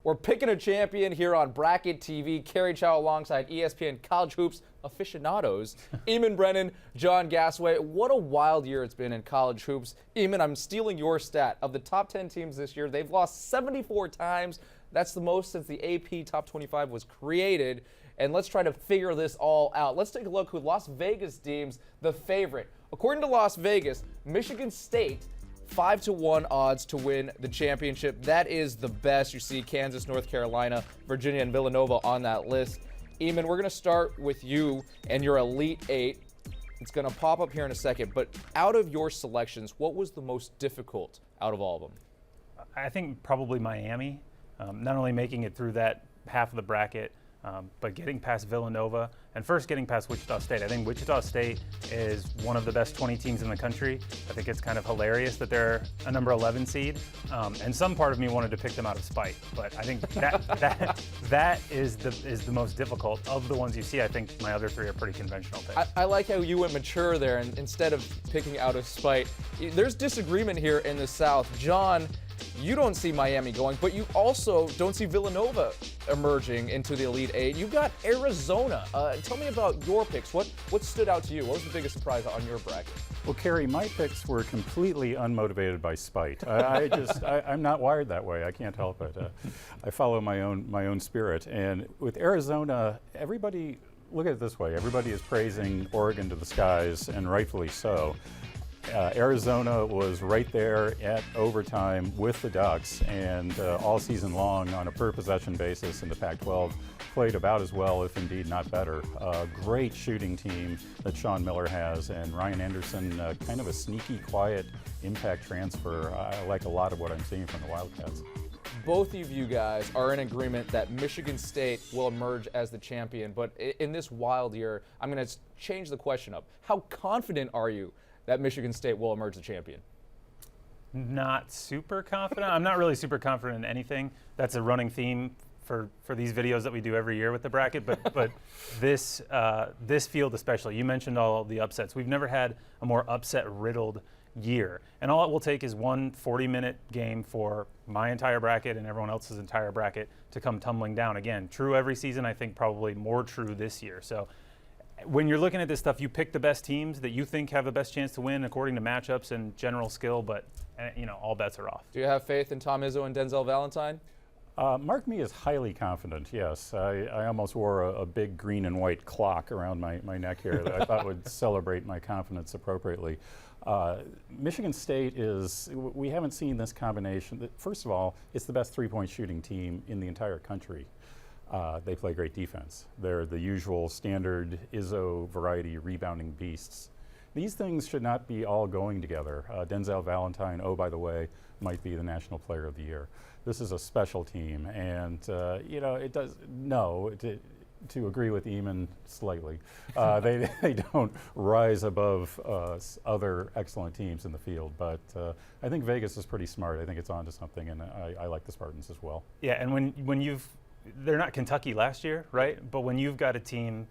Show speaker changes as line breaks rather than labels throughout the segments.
We're picking a champion here on Bracket TV. Kerry Chow alongside ESPN College Hoops aficionados. Eamonn, Brennan, John Gasaway. What a wild year it's been in college hoops. Eamonn, I'm stealing your stat. Of the top 10 teams this year, they've lost 74 times. That's the most since the AP Top 25 was created. And let's try to figure this all out. Let's take a look who Las Vegas deems the favorite. According to Las Vegas, Michigan State 5-1 odds to win the championship. That is the best. You see Kansas, North Carolina, Virginia, and Villanova on that list. Eamonn, we're going to start with you and your Elite Eight. It's going to pop up here in a second, but out of your selections, what was the most difficult out of all of them?
I think probably Miami. Not only making it through that half of the bracket, but getting past Villanova and first getting past Wichita State. I think Wichita State is one of the best 20 teams in the country. I think it's kind of hilarious that they're a number 11 seed. And some part of me wanted to pick them out of spite, but I think that is the most difficult of the ones you see. I think my other three are pretty conventional picks.
I like how you went mature there, and instead of picking out of spite. There's disagreement here in the South. John, you don't see Miami going, but you also don't see Villanova emerging into the Elite Eight. You've got Arizona. Tell me about your picks. What stood out to you? What was the biggest surprise on your bracket?
Well, Kerry, my picks were completely unmotivated by spite. I'm not wired that way. I can't help it. I follow my own spirit. And with Arizona, everybody, look at it this way, everybody is praising Oregon to the skies, and rightfully so. Arizona was right there at overtime with the Ducks, and all season long on a per possession basis in the Pac-12 played about as well, if indeed not better. Great shooting team that Sean Miller has, and Ryan Anderson, kind of a sneaky, quiet impact transfer. I like a lot of what I'm seeing from the Wildcats.
Both of you guys are in agreement that Michigan State will emerge as the champion, but in this wild year, I'm going to change the question up. How confident are you that Michigan State will emerge the champion?
Not super confident. I'm not really super confident in anything. That's a running theme for these videos that we do every year with the bracket, but this field especially. You mentioned all the upsets. We've never had a more upset-riddled year. And all it will take is one 40-minute game for my entire bracket and everyone else's entire bracket to come tumbling down. Again, true every season, I think probably more true this year. So when you're looking at this stuff, you pick the best teams that you think have the best chance to win according to matchups and general skill, but all bets are off.
Do you have faith in Tom Izzo and Denzel Valentine?
Mark me as highly confident, yes. I almost wore a big green and white clock around my neck here that I thought would celebrate my confidence appropriately. Michigan State we haven't seen this combination. First of all, it's the best three-point shooting team in the entire country. They play great defense. They're the usual standard Izzo variety rebounding beasts. These things should not be all going together. Denzel Valentine, oh, by the way, might be the National Player of the Year. This is a special team, and it does to agree with Eamonn slightly. They don't rise above other excellent teams in the field, but I think Vegas is pretty smart. I think it's onto something, and I like the Spartans as well.
Yeah, and they're not Kentucky last year, right? But when you've got a team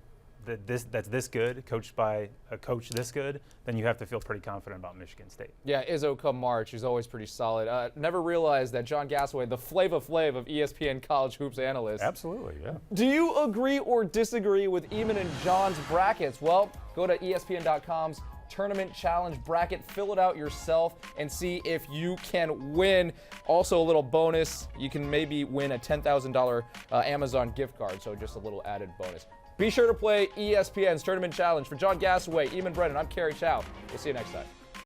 that's this good, coached by a coach this good, then you have to feel pretty confident about Michigan State.
Yeah, Izzo come March, he's always pretty solid. Never realized that John Gasaway, the Flava Flav of ESPN College Hoops analyst.
Absolutely, yeah.
Do you agree or disagree with Eamonn and John's brackets? Well, go to ESPN.com's Tournament Challenge bracket, fill it out yourself, and see if you can win. Also, a little bonus, you can maybe win a $10,000 Amazon gift card, so just a little added bonus. Be sure to play ESPN's Tournament Challenge. For John Gasaway, Eamonn, Brennan, I'm Kerry Chow. We'll see you next time.